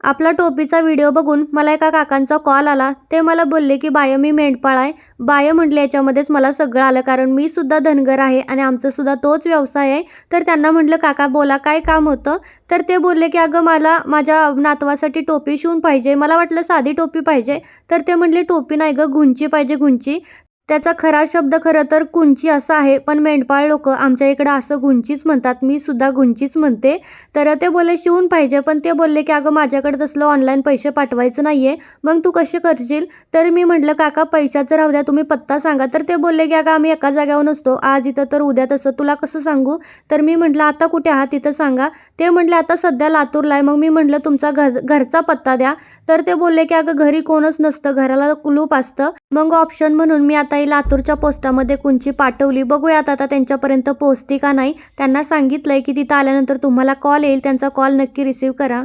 आपला टोपीचा व्हिडिओ बघून मला एका काकांचा कॉल आला. ते मला बोलले की बाय मी मेंढपाळ आहे. बाय म्हटले याच्यामध्येच मला सगळं आलं, कारण मी सुद्धा धनगर आहे आणि आमचा सुद्धा तोच व्यवसाय आहे. तर त्यांना म्हटलं काका बोला काय काम होतं. तर ते बोलले की अगं मला माझ्या नातवासाठी टोपी शिवून पाहिजे. मला वाटलं साधी टोपी पाहिजे. तर ते म्हटले टोपी नाही गं, गुंची पाहिजे, गुंची. त्याचा खरा शब्द खरं तर कुंची असा आहे, पण मेंढपाळ लोक आमच्या इकडं असं गुंचीच म्हणतात. मी सुद्धा गुंचीच म्हणते. तर ते बोलले शिवून पाहिजे, पण ते बोलले की अगं माझ्याकडे तसलं ऑनलाईन पैसे पाठवायचं नाहीये, मग तू कसे करशील. तर मी म्हटलं काका पैशाचं राहू द्या, तुम्ही पत्ता सांगा. तर ते बोलले की अगं आम्ही एका जागेवर नसतो, आज इथं तर उद्या तसं, तुला कसं सांगू. तर मी म्हटलं आता कुठे आहात तिथं सांगा. ते म्हटले आता सध्या लातूरला आहे. मग मी म्हटलं तुमचा घरचा पत्ता द्या. तर ते बोलले की अगं घरी कोणच नसतं, घराला कुलूप असतं. मग ऑप्शन म्हणून मी आता ही लातूरच्या पोस्टामध्ये कुंची पाठवली. बघूयात आता त्यांच्यापर्यंत पोहोचते का नाही. त्यांना सांगितलंय की तिथं आल्यानंतर तुम्हाला कॉल येईल, त्यांचा कॉल नक्की रिसीव करा.